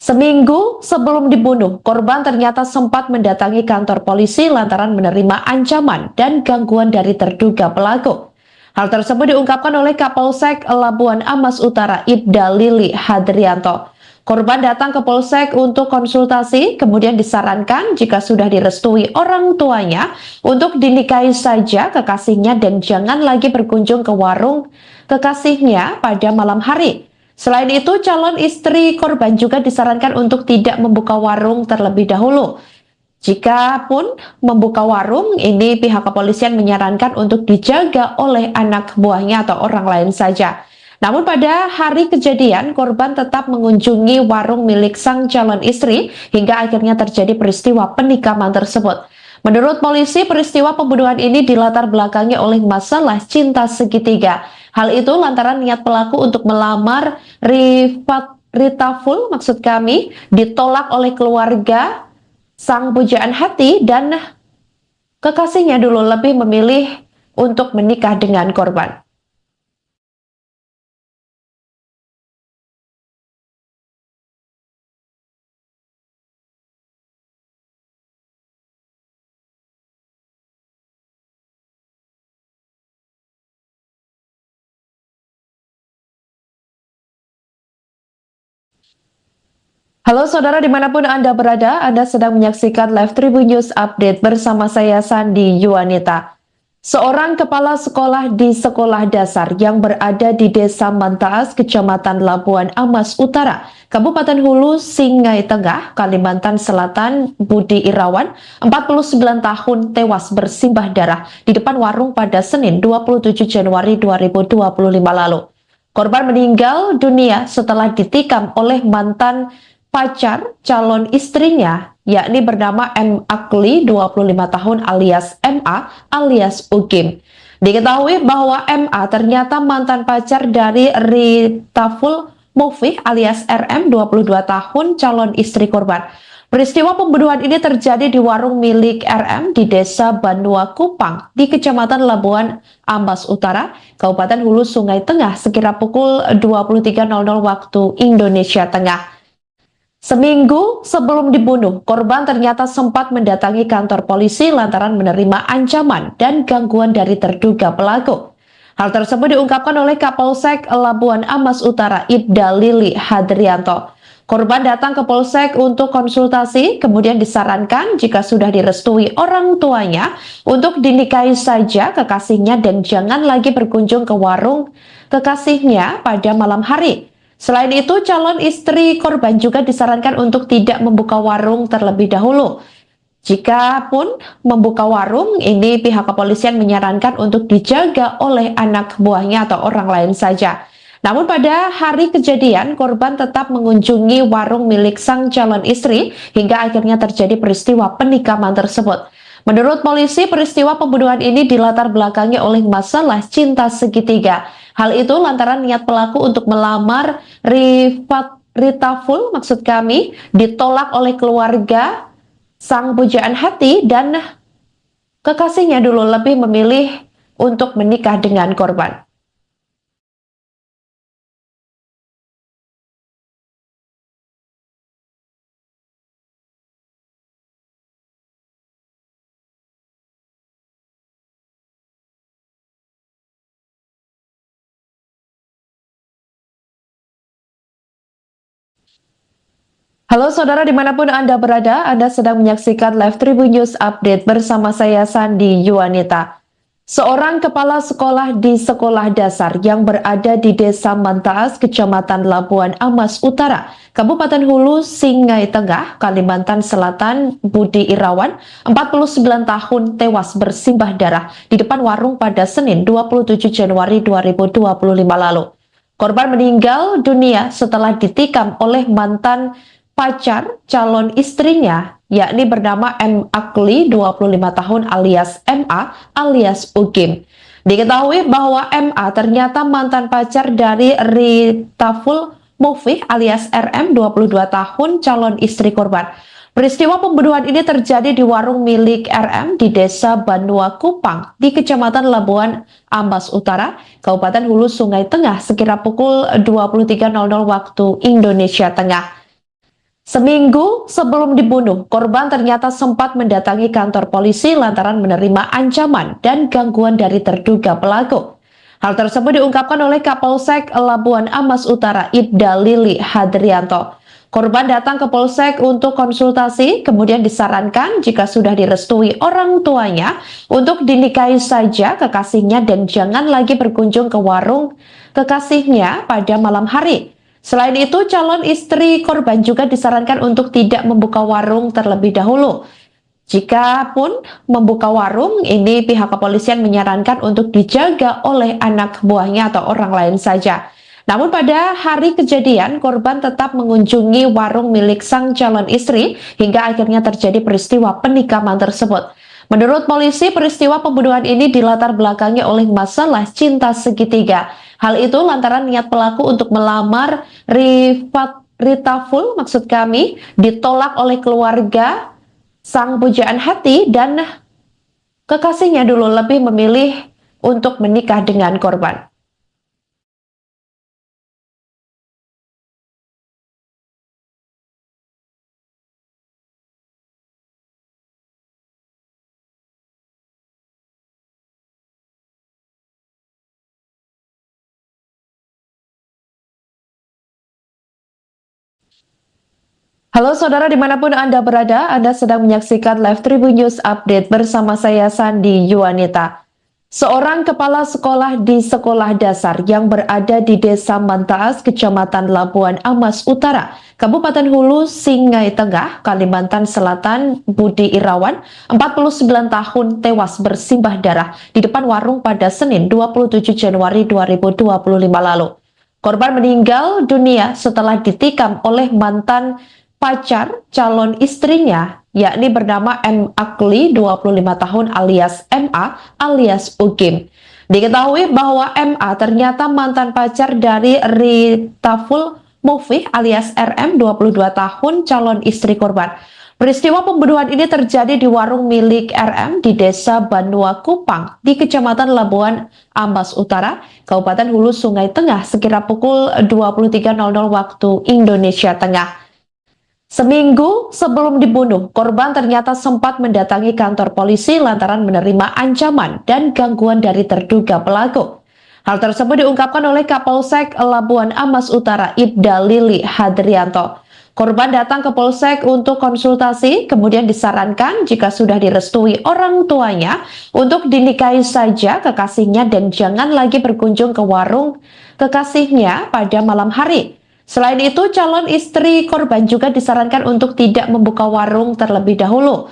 Seminggu sebelum dibunuh, korban ternyata sempat mendatangi kantor polisi lantaran menerima ancaman dan gangguan dari terduga pelaku. Hal tersebut diungkapkan oleh Kapolsek Labuan Amas Utara, Ibda Lili Hadrianto. Korban datang ke Polsek untuk konsultasi, kemudian disarankan jika sudah direstui orang tuanya untuk dinikahi saja kekasihnya dan jangan lagi berkunjung ke warung kekasihnya pada malam hari. Selain itu, calon istri korban juga disarankan untuk tidak membuka warung terlebih dahulu. Jika pun membuka warung, ini pihak kepolisian menyarankan untuk dijaga oleh anak buahnya atau orang lain saja. Namun pada hari kejadian, korban tetap mengunjungi warung milik sang calon istri hingga akhirnya terjadi peristiwa penikaman tersebut. Menurut polisi, peristiwa pembunuhan ini dilatar belakangi oleh masalah cinta segitiga. Hal itu lantaran niat pelaku untuk melamar Ritaful, maksud kami, ditolak oleh keluarga sang pujaan hati dan kekasihnya dulu lebih memilih untuk menikah dengan korban. Halo saudara dimanapun Anda berada, Anda sedang menyaksikan live Tribun News Update bersama saya Sandi Yuanita. Seorang kepala sekolah di sekolah dasar yang berada di Desa Mantaas, Kecamatan Labuan Amas Utara, Kabupaten Hulu, Singai Tengah, Kalimantan Selatan, Budi Irawan, 49 tahun, tewas bersimbah darah di depan warung pada Senin 27 Januari 2025 lalu. Korban meninggal dunia setelah ditikam oleh mantan pacar calon istrinya, yakni bernama M. Akli, 25 tahun alias MA alias Ukim. Diketahui bahwa MA ternyata mantan pacar dari Ritaful Mufih alias RM, 22 tahun, calon istri korban. Peristiwa pembunuhan ini terjadi di warung milik RM di Desa Banua Kupang di Kecamatan Labuan Ambas Utara, Kabupaten Hulu Sungai Tengah sekira pukul 23.00 waktu Indonesia Tengah. Seminggu sebelum dibunuh, korban ternyata sempat mendatangi kantor polisi lantaran menerima ancaman dan gangguan dari terduga pelaku. Hal tersebut diungkapkan oleh Kapolsek Labuan Amas Utara, Ibda Lili Hadrianto. Korban datang ke Polsek untuk konsultasi, kemudian disarankan jika sudah direstui orang tuanya untuk dinikahi saja kekasihnya dan jangan lagi berkunjung ke warung kekasihnya pada malam hari. Selain itu, calon istri korban juga disarankan untuk tidak membuka warung terlebih dahulu. Jika pun membuka warung, ini pihak kepolisian menyarankan untuk dijaga oleh anak buahnya atau orang lain saja. Namun pada hari kejadian, korban tetap mengunjungi warung milik sang calon istri hingga akhirnya terjadi peristiwa penikaman tersebut. Menurut polisi, peristiwa pembunuhan ini dilatar belakangi oleh masalah cinta segitiga. Hal itu lantaran niat pelaku untuk melamar Ritaful, maksud kami, ditolak oleh keluarga sang pujaan hati dan kekasihnya dulu lebih memilih untuk menikah dengan korban. Halo saudara dimanapun Anda berada, Anda sedang menyaksikan live Tribun News Update bersama saya Sandi Yuanita. Seorang kepala sekolah di sekolah dasar yang berada di Desa Mantaas, Kecamatan Labuan Amas Utara, Kabupaten Hulu, Singai Tengah, Kalimantan Selatan, Budi Irawan, 49 tahun, tewas bersimbah darah di depan warung pada Senin 27 Januari 2025 lalu. Korban meninggal dunia setelah ditikam oleh mantan pacar calon istrinya, yakni bernama M. Akli, 25 tahun alias MA alias Ukim. Diketahui bahwa MA ternyata mantan pacar dari Ritaful Mufih alias RM, 22 tahun, calon istri korban. Peristiwa pembunuhan ini terjadi di warung milik RM di Desa Banua Kupang di Kecamatan Labuan Ambas Utara, Kabupaten Hulu Sungai Tengah sekira pukul 23.00 waktu Indonesia Tengah. Seminggu sebelum dibunuh, korban ternyata sempat mendatangi kantor polisi lantaran menerima ancaman dan gangguan dari terduga pelaku. Hal tersebut diungkapkan oleh Kapolsek Labuan Amas Utara, Ibda Lili Hadrianto. Korban datang ke Polsek untuk konsultasi, kemudian disarankan jika sudah direstui orang tuanya untuk dinikahi saja kekasihnya dan jangan lagi berkunjung ke warung kekasihnya pada malam hari. Selain itu, calon istri korban juga disarankan untuk tidak membuka warung terlebih dahulu. Jika pun membuka warung, ini pihak kepolisian menyarankan untuk dijaga oleh anak buahnya atau orang lain saja. Namun pada hari kejadian, korban tetap mengunjungi warung milik sang calon istri hingga akhirnya terjadi peristiwa penikaman tersebut. Menurut polisi, peristiwa pembunuhan ini dilatar belakangi oleh masalah cinta segitiga. Hal itu lantaran niat pelaku untuk melamar Rita Full, maksud kami, ditolak oleh keluarga sang pujaan hati dan kekasihnya dulu lebih memilih untuk menikah dengan korban. Halo saudara dimanapun Anda berada, Anda sedang menyaksikan Live Tribun News Update bersama saya Sandi Yuwanita. Seorang kepala sekolah di sekolah dasar yang berada di Desa Mantaas, Kecamatan Labuan Amas Utara, Kabupaten Hulu, Singai Tengah, Kalimantan Selatan, Budi Irawan, 49 tahun tewas bersimbah darah di depan warung pada Senin 27 Januari 2025 lalu. Korban meninggal dunia setelah ditikam oleh mantan pacar calon istrinya, yakni bernama M. Akli, 25 tahun alias MA alias Ukim. Diketahui bahwa MA ternyata mantan pacar dari Ritaful Mufih alias RM, 22 tahun calon istri korban. Peristiwa pembunuhan ini terjadi di warung milik RM di Desa Banua Kupang di Kecamatan Labuan Ambas Utara, Kabupaten Hulu Sungai Tengah sekira pukul 23.00 waktu Indonesia Tengah. Seminggu sebelum dibunuh, korban ternyata sempat mendatangi kantor polisi lantaran menerima ancaman dan gangguan dari terduga pelaku. Hal tersebut diungkapkan oleh Kapolsek Labuan Amas Utara, Ibda Lili Hadrianto. Korban datang ke Polsek untuk konsultasi, kemudian disarankan jika sudah direstui orang tuanya untuk dinikahi saja kekasihnya dan jangan lagi berkunjung ke warung kekasihnya pada malam hari. Selain itu, calon istri korban juga disarankan untuk tidak membuka warung terlebih dahulu.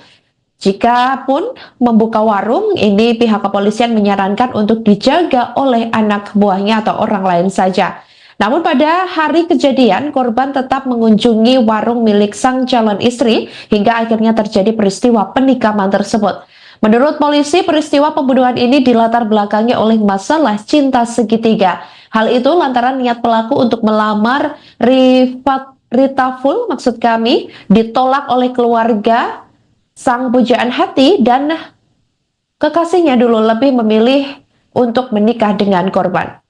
Jika pun membuka warung, ini pihak kepolisian menyarankan untuk dijaga oleh anak buahnya atau orang lain saja. Namun pada hari kejadian, korban tetap mengunjungi warung milik sang calon istri hingga akhirnya terjadi peristiwa penikaman tersebut. Menurut polisi, peristiwa pembunuhan ini dilatar belakangi oleh masalah cinta segitiga. Hal itu lantaran niat pelaku untuk melamar Rita Full, maksud kami, ditolak oleh keluarga sang pujaan hati dan kekasihnya dulu lebih memilih untuk menikah dengan korban.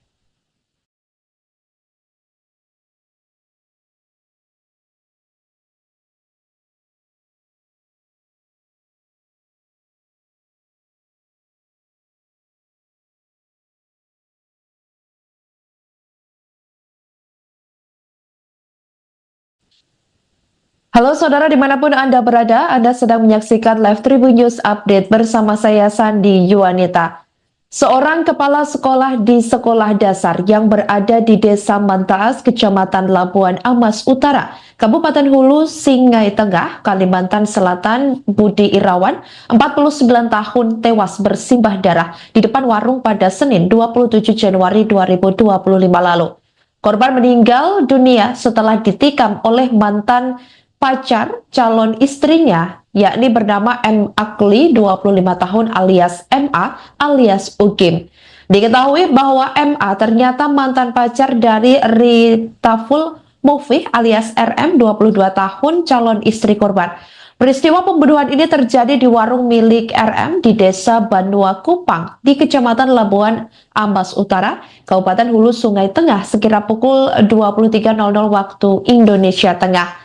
Halo saudara dimanapun Anda berada, Anda sedang menyaksikan Live Tribun News Update bersama saya Sandi Yuwanita. Seorang kepala sekolah di sekolah dasar yang berada di Desa Mantaas, Kecamatan Labuan Amas Utara, Kabupaten Hulu, Singai Tengah, Kalimantan Selatan, Budi Irawan, 49 tahun tewas bersimbah darah di depan warung pada Senin 27 Januari 2025 lalu. Korban meninggal dunia setelah ditikam oleh mantan pacar calon istrinya, yakni bernama M. Akli, 25 tahun alias MA alias Ukim. Diketahui bahwa MA ternyata mantan pacar dari Ritaful Mufih alias RM, 22 tahun calon istri korban. Peristiwa pembunuhan ini terjadi di warung milik RM di Desa Banua Kupang di Kecamatan Labuan Ambas Utara, Kabupaten Hulu Sungai Tengah sekira pukul 23.00 waktu Indonesia Tengah.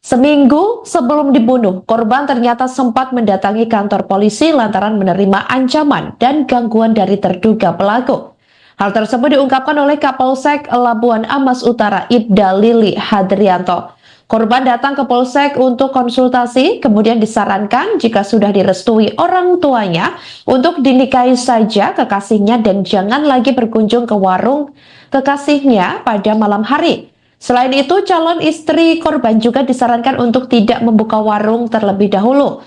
Seminggu sebelum dibunuh, korban ternyata sempat mendatangi kantor polisi lantaran menerima ancaman dan gangguan dari terduga pelaku. Hal tersebut diungkapkan oleh Kapolsek Labuan Amas Utara, Ibda Lili Hadrianto. Korban datang ke Polsek untuk konsultasi, kemudian disarankan jika sudah direstui orang tuanya untuk dinikahi saja kekasihnya dan jangan lagi berkunjung ke warung kekasihnya pada malam hari. Selain itu, calon istri korban juga disarankan untuk tidak membuka warung terlebih dahulu.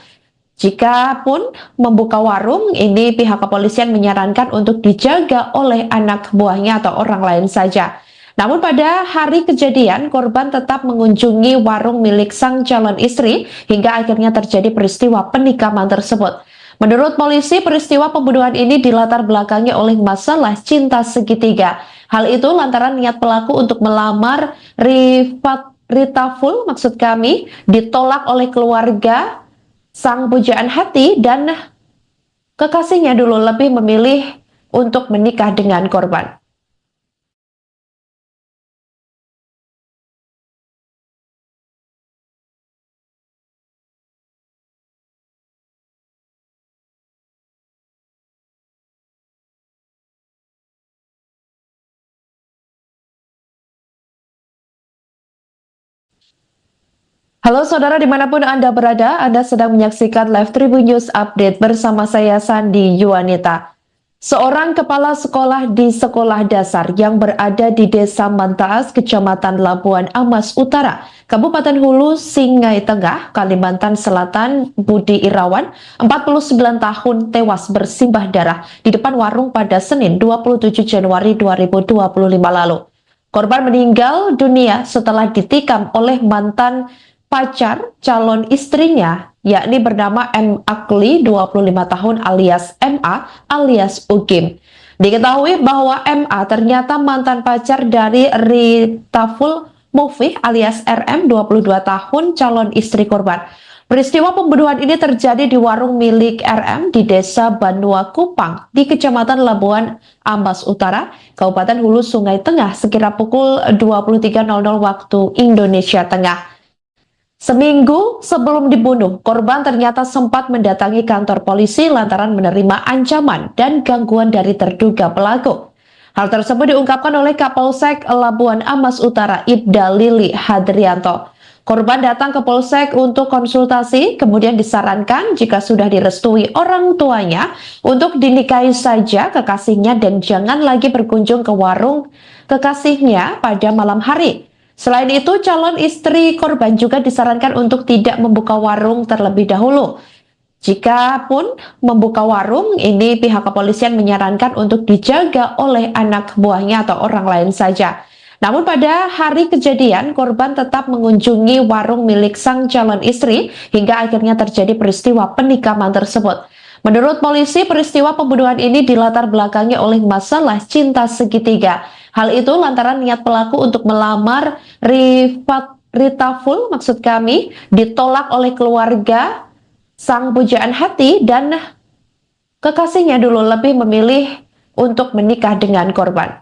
Jika pun membuka warung, ini pihak kepolisian menyarankan untuk dijaga oleh anak buahnya atau orang lain saja. Namun pada hari kejadian, korban tetap mengunjungi warung milik sang calon istri hingga akhirnya terjadi peristiwa penikaman tersebut. Menurut polisi, peristiwa pembunuhan ini dilatar belakangi oleh masalah cinta segitiga. Hal itu lantaran niat pelaku untuk melamar Ritaful, maksud kami, ditolak oleh keluarga sang pujaan hati dan kekasihnya dulu lebih memilih untuk menikah dengan korban. Halo saudara dimanapun Anda berada, Anda sedang menyaksikan Live Tribun News Update bersama saya Sandi Yuanita. Seorang kepala sekolah di sekolah dasar yang berada di Desa Mantaas, Kecamatan Labuan Amas Utara, Kabupaten Hulu, Singai Tengah, Kalimantan Selatan, Budi Irawan, 49 tahun tewas bersimbah darah di depan warung pada Senin 27 Januari 2025 lalu. Korban meninggal dunia setelah ditikam oleh mantan pacar calon istrinya, yakni bernama M. Akli, 25 tahun alias MA alias Ukim. Diketahui bahwa MA ternyata mantan pacar dari Ritaful Mufih alias RM, 22 tahun calon istri korban. Peristiwa pembunuhan ini terjadi di warung milik RM di Desa Banua Kupang di Kecamatan Labuan Amas Utara, Kabupaten Hulu Sungai Tengah sekira pukul 23.00 waktu Indonesia Tengah. Seminggu sebelum dibunuh, korban ternyata sempat mendatangi kantor polisi lantaran menerima ancaman dan gangguan dari terduga pelaku. Hal tersebut diungkapkan oleh Kapolsek Labuan Amas Utara, Ibda Lili Hadrianto. Korban datang ke Polsek untuk konsultasi, kemudian disarankan jika sudah direstui orang tuanya untuk dinikahi saja kekasihnya dan jangan lagi berkunjung ke warung kekasihnya pada malam hari. Selain itu, calon istri korban juga disarankan untuk tidak membuka warung terlebih dahulu. Jika pun membuka warung, ini pihak kepolisian menyarankan untuk dijaga oleh anak buahnya atau orang lain saja. Namun pada hari kejadian, korban tetap mengunjungi warung milik sang calon istri hingga akhirnya terjadi peristiwa penikaman tersebut. Menurut polisi, peristiwa pembunuhan ini dilatar belakangi oleh masalah cinta segitiga. Hal itu lantaran niat pelaku untuk melamar Ritaful, maksud kami, ditolak oleh keluarga sang pujaan hati dan kekasihnya dulu lebih memilih untuk menikah dengan korban.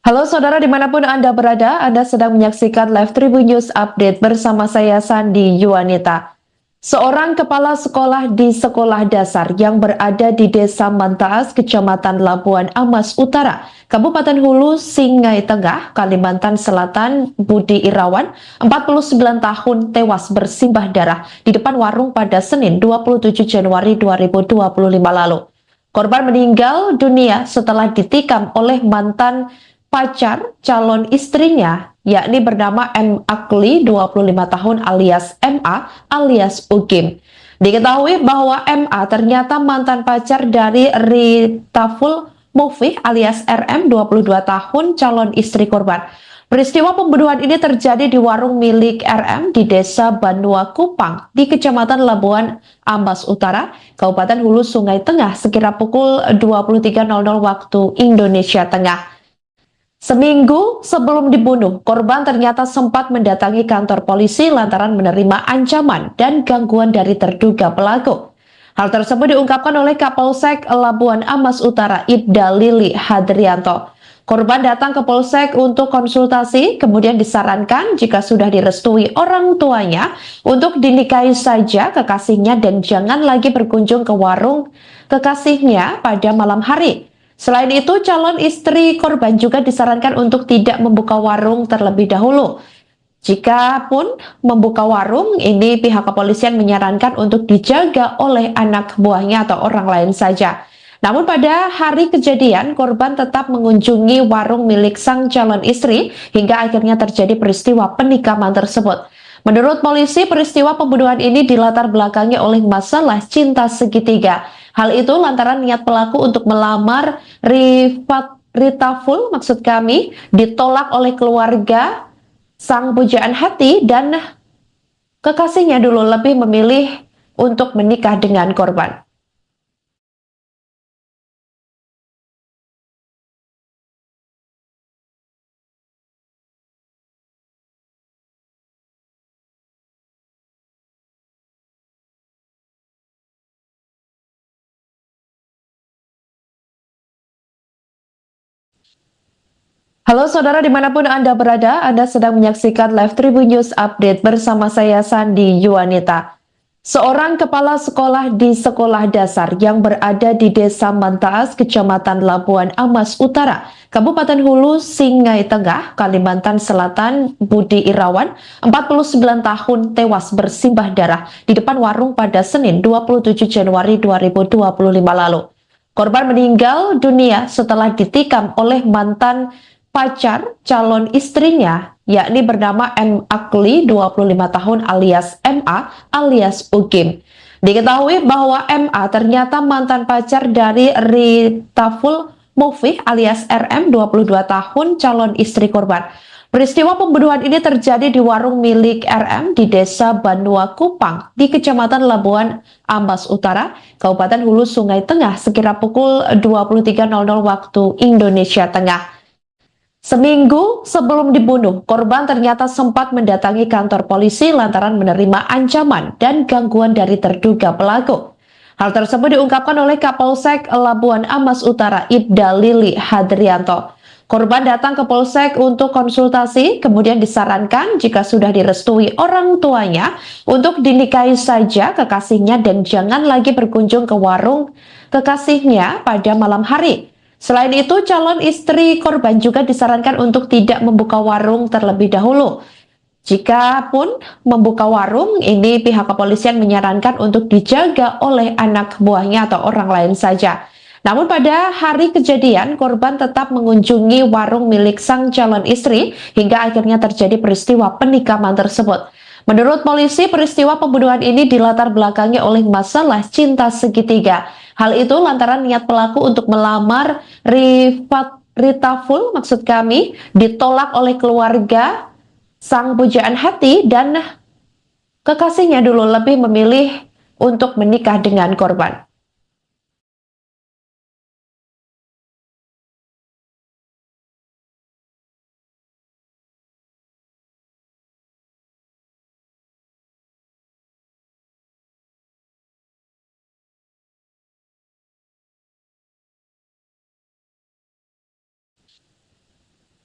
Halo saudara dimanapun Anda berada, Anda sedang menyaksikan Live Tribun News Update bersama saya Sandi Yuanita. Seorang kepala sekolah di sekolah dasar yang berada di Desa Mantaas, Kecamatan Labuan Amas Utara, Kabupaten Hulu, Singai Tengah, Kalimantan Selatan, Budi Irawan, 49 tahun tewas bersimbah darah di depan warung pada Senin 27 Januari 2025 lalu. Korban meninggal dunia setelah ditikam oleh mantan pacar calon istrinya, yakni bernama M. Akli, 25 tahun alias MA alias Ukim. Diketahui bahwa MA ternyata mantan pacar dari Ritaful Mufih alias RM, 22 tahun calon istri korban. Peristiwa pembunuhan ini terjadi di warung milik RM di Desa Banua Kupang di Kecamatan Labuan Amas Utara, Kabupaten Hulu Sungai Tengah sekira pukul 23.00 waktu Indonesia Tengah. Seminggu sebelum dibunuh, korban ternyata sempat mendatangi kantor polisi lantaran menerima ancaman dan gangguan dari terduga pelaku. Hal tersebut diungkapkan oleh Kapolsek Labuan Amas Utara, Ibda Lili Hadrianto. Korban datang ke Polsek untuk konsultasi, kemudian disarankan jika sudah direstui orang tuanya untuk dinikahi saja kekasihnya dan jangan lagi berkunjung ke warung kekasihnya pada malam hari. Selain itu, calon istri korban juga disarankan untuk tidak membuka warung terlebih dahulu. Jika pun membuka warung, ini pihak kepolisian menyarankan untuk dijaga oleh anak buahnya atau orang lain saja. Namun pada hari kejadian, korban tetap mengunjungi warung milik sang calon istri hingga akhirnya terjadi peristiwa penikaman tersebut. Menurut polisi, peristiwa pembunuhan ini dilatar belakangi oleh masalah cinta segitiga. Hal itu lantaran niat pelaku untuk melamar Ritaful, maksud kami, ditolak oleh keluarga sang pujaan hati dan kekasihnya dulu lebih memilih untuk menikah dengan korban. Halo saudara dimanapun Anda berada, Anda sedang menyaksikan live Tribun News Update bersama saya Sandi Yuanita. Seorang kepala sekolah di sekolah dasar yang berada di Desa Mantaas, Kecamatan Labuan Amas Utara, Kabupaten Hulu, Singai Tengah, Kalimantan Selatan, Budi Irawan, 49 tahun, tewas bersimbah darah di depan warung pada Senin 27 Januari 2025 lalu. Korban meninggal dunia setelah ditikam oleh mantan pacar calon istrinya, yakni bernama M. Akli, 25 tahun alias MA alias Ukim. Diketahui bahwa MA ternyata mantan pacar dari Ritaful Mufih alias RM, 22 tahun, calon istri korban. Peristiwa pembunuhan ini terjadi di warung milik RM di Desa Banua Kupang di Kecamatan Labuan Ambas Utara, Kabupaten Hulu Sungai Tengah sekira pukul 23.00 waktu Indonesia Tengah. Seminggu sebelum dibunuh, korban ternyata sempat mendatangi kantor polisi lantaran menerima ancaman dan gangguan dari terduga pelaku. Hal tersebut diungkapkan oleh Kapolsek Labuan Amas Utara, Ibda Lili Hadrianto. Korban datang ke Polsek untuk konsultasi, kemudian disarankan jika sudah direstui orang tuanya untuk dinikahi saja kekasihnya dan jangan lagi berkunjung ke warung kekasihnya pada malam hari. Selain itu, calon istri korban juga disarankan untuk tidak membuka warung terlebih dahulu. Jika pun membuka warung, ini pihak kepolisian menyarankan untuk dijaga oleh anak buahnya atau orang lain saja. Namun pada hari kejadian, korban tetap mengunjungi warung milik sang calon istri hingga akhirnya terjadi peristiwa penikaman tersebut. Menurut polisi, peristiwa pembunuhan ini dilatar belakangi oleh masalah cinta segitiga. Hal itu lantaran niat pelaku untuk melamar Ritaful, maksud kami, ditolak oleh keluarga sang pujaan hati dan kekasihnya dulu lebih memilih untuk menikah dengan korban.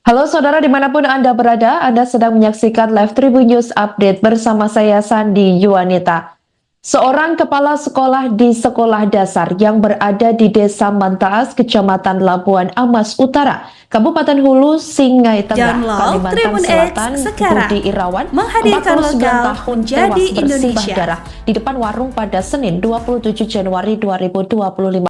Halo saudara dimanapun Anda berada, Anda sedang menyaksikan live Tribun News Update bersama saya Sandi Yuanita. Seorang kepala sekolah di sekolah dasar yang berada di Desa Mantaas, Kecamatan Labuan Amas Utara, Kabupaten Hulu, Singai Tengah, Kalimantan Selatan, Budi Irawan, 49 tahun, tewas bersimbah darah di depan warung pada Senin 27 Januari 2025.